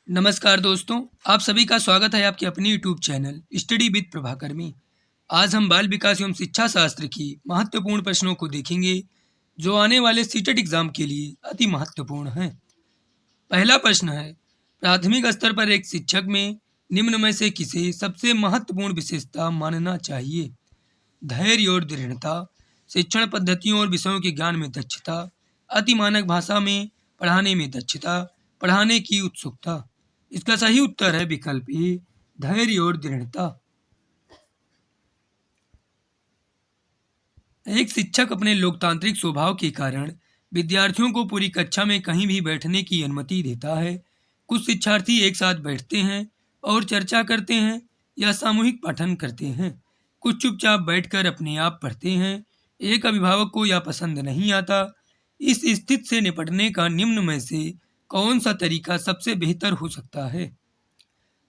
नमस्कार दोस्तों, आप सभी का स्वागत है आपके अपनी YouTube channel study with Prabhakar में। आज हम बाल विकास एवं शिक्षा शास्त्र की महत्वपूर्ण प्रश्नों को देखेंगे जो आने वाले सीटेट एग्जाम के लिए अति महत्वपूर्ण हैं। पहला प्रश्न है, प्राथमिक स्तर पर एक शिक्षक में निम्न में से किसे सबसे महत्वपूर्ण विशेषता मानना चाहिए? धैर्य और दृढ़ता, शिक्षण पद्धतियों और विषयों के ज्ञान में दक्षता, अति मानक भाषा में पढ़ाने में दक्षता, पढ़ाने की उत्सुकता। इसका सही उत्तर है विकल्प ए, धैर्य और दृढ़ता। एक शिक्षक अपने लोकतांत्रिक स्वभाव के कारण विद्यार्थियों को पूरी कक्षा में कहीं भी बैठने की अनुमति देता है। कुछ शिक्षार्थी एक साथ बैठते हैं और चर्चा करते हैं या सामूहिक पठन करते हैं। कुछ चुपचाप बैठकर अपने आप पढ़ते हैं। एक अभिभावक को यह पसंद नहीं आता। इस स्थिति से निपटने का निम्न में से कौन सा तरीका सबसे बेहतर हो सकता है?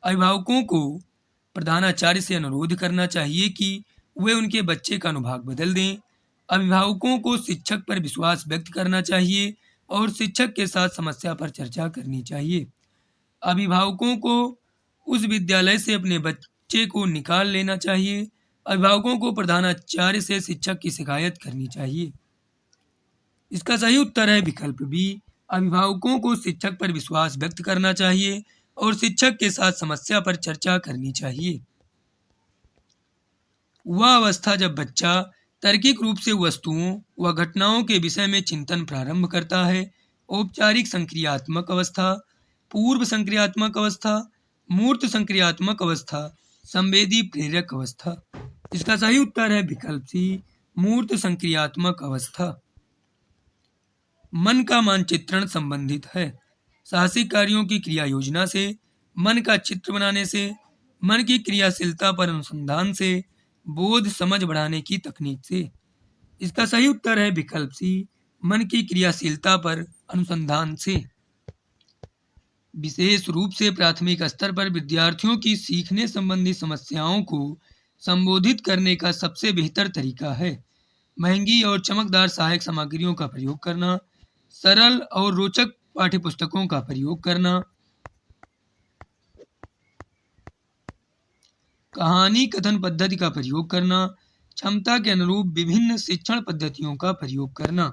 अभिभावकों को प्रधानाचार्य से अनुरोध करना चाहिए कि वे उनके बच्चे का अनुभाग बदल दें। अभिभावकों को शिक्षक पर विश्वास व्यक्त करना चाहिए और शिक्षक के साथ समस्या पर चर्चा करनी चाहिए। अभिभावकों को उस विद्यालय से अपने बच्चे को निकाल लेना चाहिए। अभिभावकों को प्रधानाचार्य से शिक्षक की शिकायत करनी चाहिए। इसका सही उत्तर है विकल्प बी, अभिभावकों को शिक्षक पर विश्वास व्यक्त करना चाहिए और शिक्षक के साथ समस्या पर चर्चा करनी चाहिए। वह अवस्था जब बच्चा तार्किक रूप से वस्तुओं व घटनाओं के विषय में चिंतन प्रारंभ करता है। औपचारिक संक्रियात्मक अवस्था, पूर्व संक्रियात्मक अवस्था, मूर्त संक्रियात्मक अवस्था, संवेदी प्रेरक अवस्था। इसका सही उत्तर है विकल्प सी, मूर्त संक्रियात्मक अवस्था। मन का मानचित्रण संबंधित है साहसिक कार्यों की क्रिया योजना से, मन का चित्र बनाने से, मन की क्रियाशीलता पर अनुसंधान से, बोध समझ बढ़ाने की तकनीक से। इसका सही उत्तर है विकल्प सी, मन की क्रियाशीलता पर अनुसंधान से। विशेष रूप से प्राथमिक स्तर पर विद्यार्थियों की सीखने संबंधी समस्याओं को संबोधित करने का सबसे बेहतर तरीका है महंगी और चमकदार सहायक सामग्रियों का प्रयोग करना, सरल और रोचक पाठ्यपुस्तकों का प्रयोग करना, कहानी कथन पद्धति का प्रयोग करना, क्षमता के अनुरूप विभिन्न शिक्षण पद्धतियों का प्रयोग करना।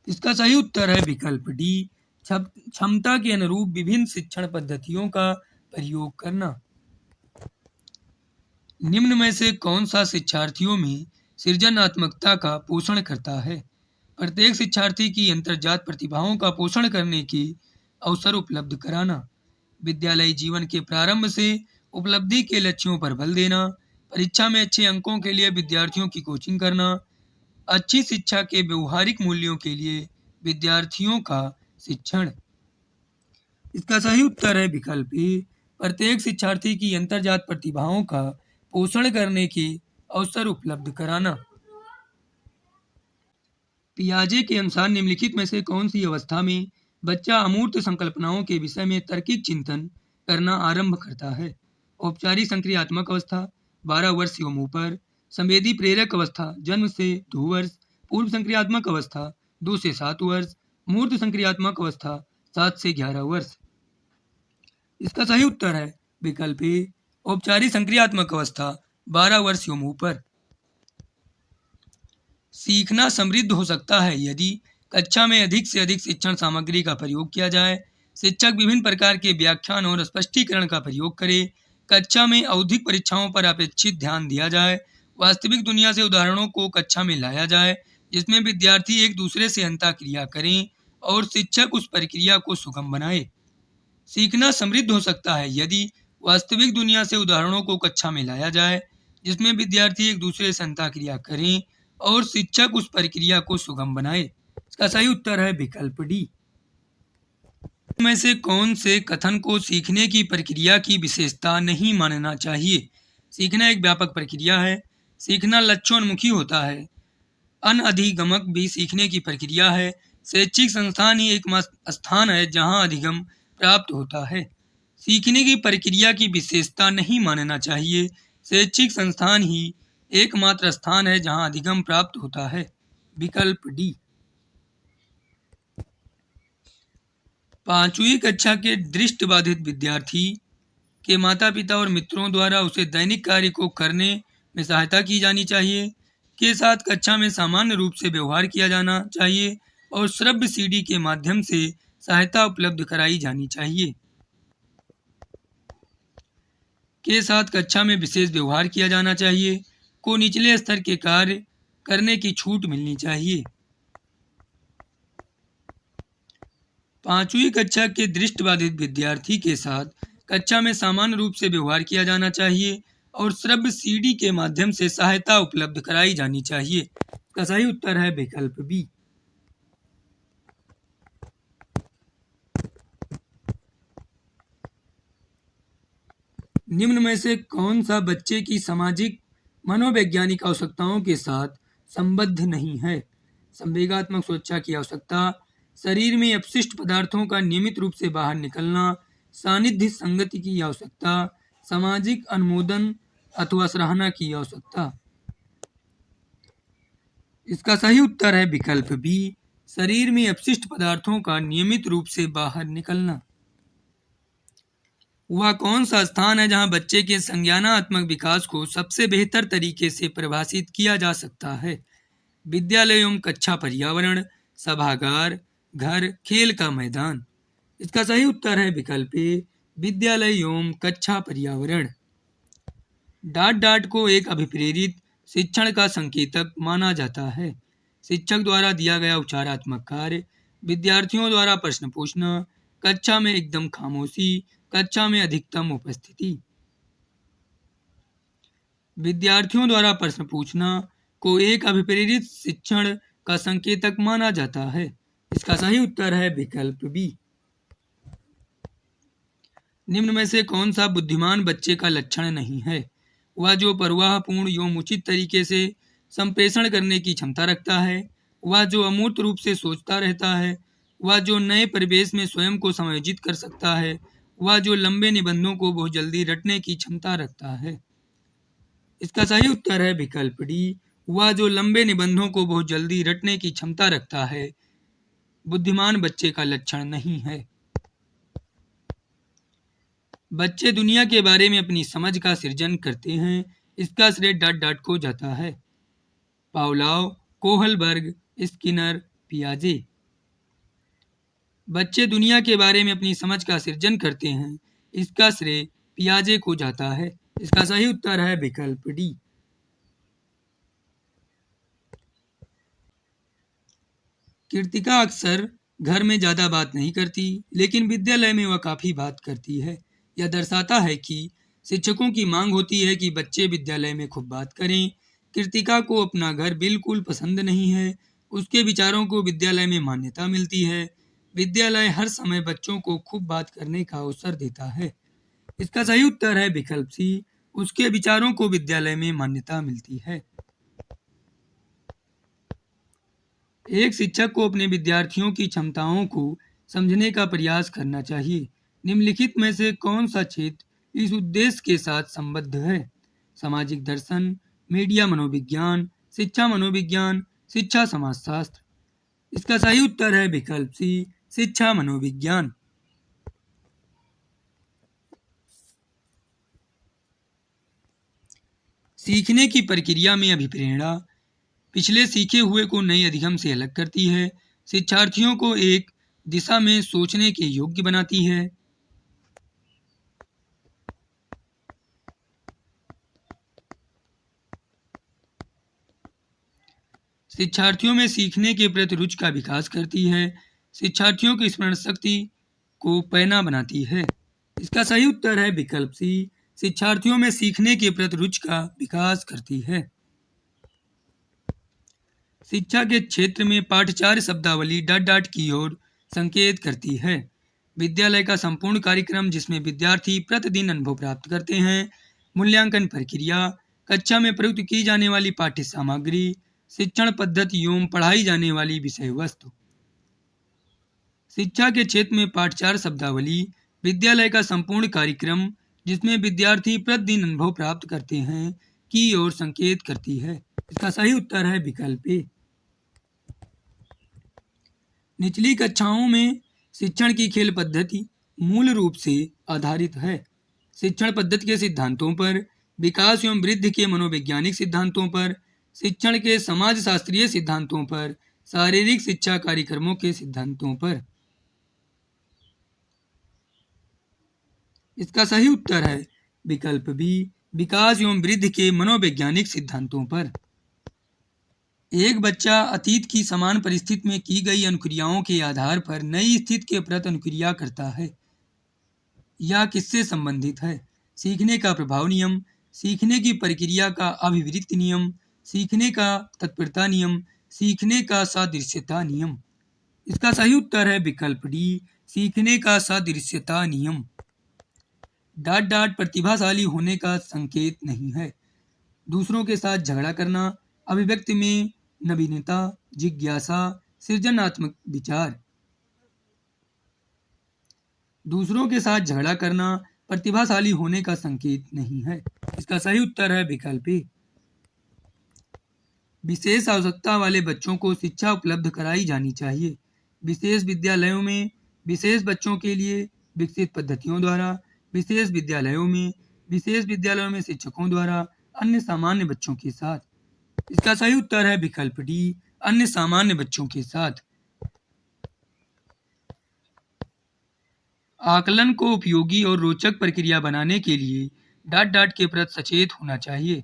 इसका सही उत्तर है विकल्प डी, क्षमता के अनुरूप विभिन्न शिक्षण पद्धतियों का प्रयोग करना। निम्न में से कौन सा शिक्षार्थियों में सृजनात्मकता का पोषण करता है? प्रत्येक शिक्षार्थी की अंतर्जात प्रतिभाओं का पोषण करने के अवसर उपलब्ध कराना, विद्यालयी जीवन के प्रारंभ से उपलब्धि के लक्ष्यों पर बल देना, परीक्षा में अच्छे अंकों के लिए विद्यार्थियों की कोचिंग करना, अच्छी शिक्षा के व्यवहारिक मूल्यों के लिए विद्यार्थियों का शिक्षण। इसका सही उत्तर है विकल्प ए, प्रत्येक शिक्षार्थी की अंतर्जात प्रतिभाओं का पोषण करने के अवसर उपलब्ध कराना। पियाजे के अनुसार निम्नलिखित में से कौन सी अवस्था में बच्चा अमूर्त संकल्पनाओं के विषय में तार्किक चिंतन करना आरंभ करता है? औपचारिक संक्रियात्मक अवस्था 12 वर्ष एवं ऊपर, संवेदी प्रेरक अवस्था जन्म से 2 वर्ष, पूर्व संक्रियात्मक अवस्था 2 से 7 वर्ष, मूर्त संक्रियात्मक अवस्था 7 से 11 वर्ष। इसका सही उत्तर है विकल्प ए, औपचारिक संक्रियात्मक अवस्था 12 वर्ष एवं ऊपर। सीखना समृद्ध हो सकता है यदि कक्षा में अधिक से अधिक शिक्षण सामग्री का प्रयोग किया जाए, शिक्षक विभिन्न प्रकार के व्याख्यान और स्पष्टीकरण का प्रयोग करे, कक्षा में औद्धिक परीक्षाओं पर अपेक्षित ध्यान दिया जाए, वास्तविक दुनिया से उदाहरणों को कक्षा में लाया जाए जिसमें विद्यार्थी एक दूसरे से अंतःक्रिया करें और शिक्षक उस प्रक्रिया को सुगम बनाए। सीखना समृद्ध हो सकता है यदि वास्तविक दुनिया से उदाहरणों को कक्षा में लाया जाए जिसमें विद्यार्थी एक दूसरे से अंतःक्रिया करें और शिक्षक उस प्रक्रिया को सुगम बनाए। इसका सही उत्तर है विकल्प डी। में से कौन से कथन को सीखने की प्रक्रिया की विशेषता नहीं मानना चाहिए? सीखना एक व्यापक प्रक्रिया है, सीखना लक्ष्योन्मुखी होता है, अनधिगमक भी सीखने की प्रक्रिया है, शैक्षिक संस्थान ही एकमात्र स्थान है जहां अधिगम प्राप्त होता है। सीखने की प्रक्रिया की विशेषता नहीं मानना चाहिए, शैक्षिक संस्थान ही एकमात्र स्थान है जहां अधिगम प्राप्त होता है। विकल्प डी। पांचवी कक्षा के दृष्टिबाधित विद्यार्थी के माता पिता और मित्रों द्वारा उसे दैनिक कार्य को करने में सहायता की जानी चाहिए। के साथ कक्षा में सामान्य रूप से व्यवहार किया जाना चाहिए और श्रव्य सीडी के माध्यम से सहायता उपलब्ध कराई जानी चाहिए। के साथ कक्षा में विशेष व्यवहार किया जाना चाहिए। को निचले स्तर के कार्य करने की छूट मिलनी चाहिए। पांचवी कक्षा के दृष्टिबाधित विद्यार्थी के साथ कक्षा में सामान्य रूप से व्यवहार किया जाना चाहिए और श्रव्य सीडी के माध्यम से सहायता उपलब्ध कराई जानी चाहिए। इसका सही उत्तर है विकल्प बी। निम्न में से कौन सा बच्चे की सामाजिक मनोवैज्ञानिक आवश्यकताओं के साथ संबद्ध नहीं है? संवेगात्मक सुरक्षा की आवश्यकता, शरीर में अपशिष्ट पदार्थों का नियमित रूप से बाहर निकलना, सानिध्य संगति की आवश्यकता, सामाजिक अनुमोदन अथवा सराहना की आवश्यकता। इसका सही उत्तर है विकल्प बी, शरीर में अपशिष्ट पदार्थों का नियमित रूप से बाहर निकलना। वह कौन सा स्थान है जहां बच्चे के संज्ञानात्मक विकास को सबसे बेहतर तरीके से परिभाषित किया जा सकता है? विद्यालय एवं कक्षा पर्यावरण, सभागार, घर, खेल का मैदान। इसका सही उत्तर है विकल्प ए, विद्यालय एवं कक्षा पर्यावरण। डांट डांट को एक अभिप्रेरित शिक्षण का संकेतक माना जाता है। शिक्षक द्वारा दिया गया उपचारात्मक कार्य, विद्यार्थियों द्वारा प्रश्न पूछना, कक्षा में एकदम खामोशी, कक्षा में अधिकतम उपस्थिति। विद्यार्थियों द्वारा प्रश्न पूछना को एक अभिप्रेरित शिक्षण का संकेतक माना जाता है। इसका सही उत्तर है विकल्प बी। निम्न में से कौन सा बुद्धिमान बच्चे का लक्षण नहीं है? वह जो परवाहपूर्ण एवं उचित तरीके से संप्रेषण करने की क्षमता रखता है, वह जो अमूर्त रूप से सोचता रहता है, वह जो नए परिवेश में स्वयं को समायोजित कर सकता है, वह जो लंबे निबंधों को बहुत जल्दी रटने की क्षमता रखता है। इसका सही उत्तर है विकल्प डी, वह जो लंबे निबंधों को बहुत जल्दी रटने की क्षमता रखता है, बुद्धिमान बच्चे का लक्षण नहीं है। बच्चे दुनिया के बारे में अपनी समझ का सृजन करते हैं, इसका श्रेय डाट डाट को जाता है। पावलोव, कोहलबर्ग, स्किनर, पियाजे। बच्चे दुनिया के बारे में अपनी समझ का सृजन करते हैं, इसका श्रेय पियाजे को जाता है। इसका सही उत्तर है विकल्प डी। कृतिका अक्सर घर में ज्यादा बात नहीं करती, लेकिन विद्यालय में वह काफी बात करती है। यह दर्शाता है कि शिक्षकों की मांग होती है कि बच्चे विद्यालय में खूब बात करें। कृतिका को अपना घर बिल्कुल पसंद नहीं है, उसके विचारों को विद्यालय में मान्यता मिलती है। विद्यालय हर समय बच्चों को खूब बात करने का अवसर देता है। इसका सही उत्तर है विकल्प सी, उसके विचारों को विद्यालय में मान्यता मिलती है। एक शिक्षक को अपने विद्यार्थियों की क्षमताओं को समझने का प्रयास करना चाहिए। निम्नलिखित में से कौन सा क्षेत्र इस उद्देश्य के साथ संबद्ध है? सामाजिक दर्शन, मीडिया मनोविज्ञान, शिक्षा मनोविज्ञान, शिक्षा समाजशास्त्र। इसका सही उत्तर है विकल्प सी, शिक्षा मनोविज्ञान। सीखने की प्रक्रिया में अभिप्रेरणा पिछले सीखे हुए को नए अधिगम से अलग करती है, शिक्षार्थियों को एक दिशा में सोचने के योग्य बनाती है। शिक्षार्थियों में सीखने के प्रति रुचि का विकास करती है, शिक्षार्थियों की स्मरण शक्ति को पैना बनाती है। इसका सही उत्तर है विकल्प सी, शिक्षार्थियों में सीखने के प्रति रुचि का विकास करती है। शिक्षा के क्षेत्र में पाठ्यचर्या शब्दावली डाट डाट की ओर संकेत करती है। विद्यालय का संपूर्ण कार्यक्रम जिसमें विद्यार्थी प्रतिदिन अनुभव प्राप्त करते हैं, मूल्यांकन प्रक्रिया, कक्षा में प्रयुक्त की जाने वाली पाठ्य सामग्री, शिक्षण पद्धति एवं पढ़ाई जाने वाली विषय वस्तु। शिक्षा के क्षेत्र में पाठ्यचर्या शब्दावली विद्यालय का संपूर्ण कार्यक्रम जिसमें विद्यार्थी प्रतिदिन अनुभव प्राप्त करते हैं की ओर संकेत करती है। इसका सही उत्तर है विकल्प ए। निचली कक्षाओं में शिक्षण की खेल पद्धति मूल रूप से आधारित है शिक्षण पद्धति के सिद्धांतों पर, विकास एवं वृद्धि के मनोवैज्ञानिक सिद्धांतों पर, शिक्षण के समाजशास्त्रीय सिद्धांतों पर, शारीरिक शिक्षा कार्यक्रमों के सिद्धांतों पर। इसका सही उत्तर है विकल्प बी, विकास एवं वृद्धि के मनोवैज्ञानिक सिद्धांतों पर। एक बच्चा अतीत की समान परिस्थिति में की गई अनुक्रियाओं के आधार पर नई स्थिति के प्रति अनुक्रिया करता है। यह किससे संबंधित है? सीखने का प्रभाव नियम, सीखने की प्रक्रिया का अभिवृत्ति नियम, सीखने का तत्परता नियम, सीखने का सादृश्यता नियम। इसका सही उत्तर है विकल्प डी, सीखने का सादृश्यता नियम। डांट डांट प्रतिभाशाली होने का संकेत नहीं है। दूसरों के साथ झगड़ा करना, अभिव्यक्ति में नवीनता, जिज्ञासा, सृजनात्मक विचार। दूसरों के साथ झगड़ा करना प्रतिभाशाली होने का संकेत नहीं है। इसका सही उत्तर है विकल्प ए। विशेष आवश्यकता वाले बच्चों को शिक्षा उपलब्ध कराई जानी चाहिए। विशेष विद्यालयों में विशेष बच्चों के लिए विकसित पद्धतियों द्वारा, विशेष विद्यालयों में शिक्षकों द्वारा, अन्य सामान्य बच्चों के साथ। इसका सही उत्तर है विकल्प डी, अन्य सामान्य बच्चों के साथ। आकलन को उपयोगी और रोचक प्रक्रिया बनाने के लिए डांट डांट के प्रति सचेत होना चाहिए।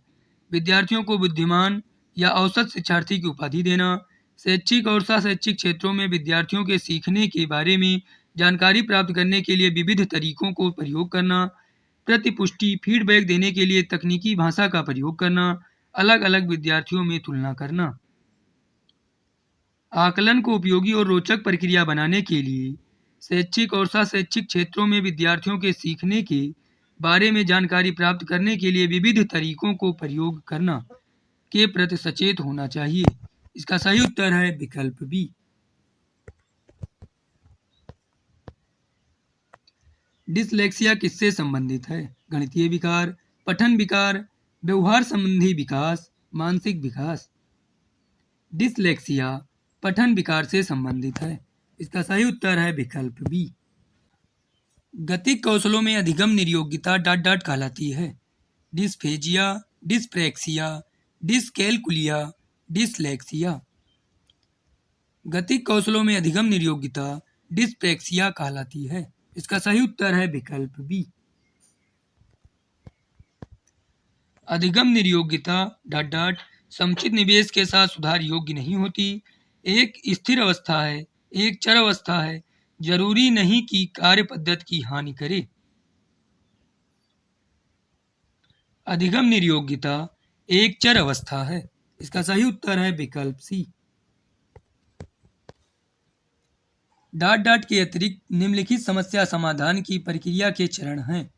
विद्यार्थियों को बुद्धिमान या औसत शिक्षार्थी की उपाधि देना, शैक्षिक और शैक्षिक क्षेत्रों में विद्यार्थियों के सीखने के बारे में जानकारी प्राप्त करने के लिए विविध तरीकों को प्रयोग करना, प्रतिपुष्टि फीडबैक देने के लिए तकनीकी भाषा का प्रयोग करना, अलग अलग विद्यार्थियों में तुलना करना। आकलन को उपयोगी और रोचक प्रक्रिया बनाने के लिए शैक्षिक और शैक्षिक क्षेत्रों में विद्यार्थियों के सीखने के बारे में जानकारी प्राप्त करने के लिए विविध तरीकों को प्रयोग करना के प्रति सचेत होना चाहिए। इसका सही उत्तर है विकल्प बी। डिसलेक्सिया किससे संबंधित है? गणितीय विकार, पठन विकार, व्यवहार संबंधी विकास, मानसिक विकास। डिसलेक्सिया पठन विकार से संबंधित है। इसका सही उत्तर है विकल्प बी। गतिक कौशलों में अधिगम निर्योग्यता डाट डाट कहलाती है। Dysphagia, dyspraxia, dyscalculia, dyslexia. गतिक कौशलों में अधिगम निर्योग्यता डिस्प्रेक्सिया कहलाती है। इसका सही उत्तर है विकल्प बी। अधिगम निर्योग्यता डाट डाट समुचित निवेश के साथ सुधार योग्य नहीं होती। एक स्थिर अवस्था है, एक चर अवस्था है, जरूरी नहीं कि कार्य पद्धति की हानि करे। अधिगम निर्योग्यता एक चर अवस्था है। इसका सही उत्तर है विकल्प सी। डाट डाट के अतिरिक्त निम्नलिखित समस्या समाधान की प्रक्रिया के चरण हैं।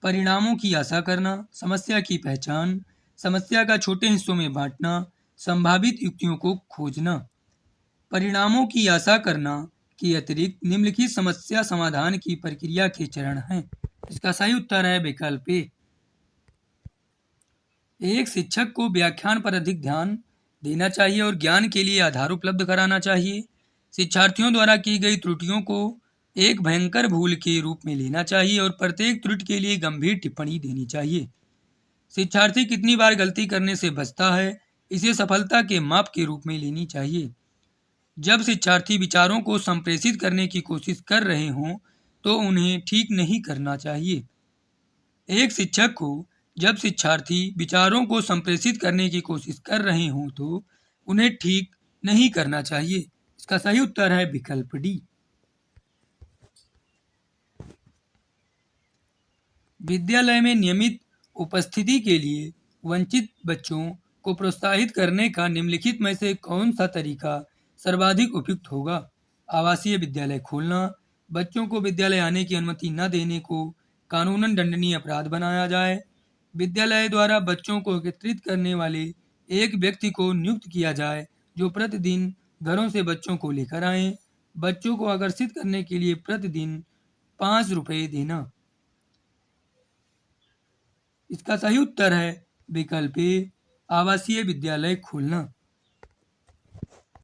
परिणामों की आशा करना, समस्या की पहचान, समस्या का छोटे हिस्सों में बांटना, संभावित युक्तियों को खोजना। परिणामों की आशा करना के अतिरिक्त निम्नलिखित समस्या समाधान की प्रक्रिया के चरण हैं। इसका सही उत्तर है विकल्प ए। एक शिक्षक को व्याख्यान पर अधिक ध्यान देना चाहिए और ज्ञान के लिए आधार उपलब्ध कराना चाहिए। शिक्षार्थियों द्वारा की गई त्रुटियों को एक भयंकर भूल के रूप में लेना चाहिए और प्रत्येक त्रुटि के लिए गंभीर टिप्पणी देनी चाहिए। शिक्षार्थी कितनी बार गलती करने से बचता है, इसे सफलता के माप के रूप में लेनी चाहिए। जब शिक्षार्थी विचारों को संप्रेषित करने की कोशिश कर रहे हों तो उन्हें ठीक नहीं करना चाहिए। एक शिक्षक को जब शिक्षार्थी विचारों को संप्रेषित करने की कोशिश कर रहे हों तो उन्हें ठीक नहीं करना चाहिए। इसका सही उत्तर है विकल्प डी। विद्यालय में नियमित उपस्थिति के लिए वंचित बच्चों को प्रोत्साहित करने का निम्नलिखित में से कौन सा तरीका सर्वाधिक उपयुक्त होगा? आवासीय विद्यालय खोलना, बच्चों को विद्यालय आने की अनुमति न देने को कानूनन दंडनीय अपराध बनाया जाए, विद्यालय द्वारा बच्चों को एकत्रित करने वाले एक व्यक्ति को नियुक्त किया जाए जो प्रतिदिन घरों से बच्चों को लेकर आए, बच्चों को आकर्षित करने के लिए प्रतिदिन 5 रुपये देना। इसका सही उत्तर है विकल्प ए, आवासीय विद्यालय खोलना।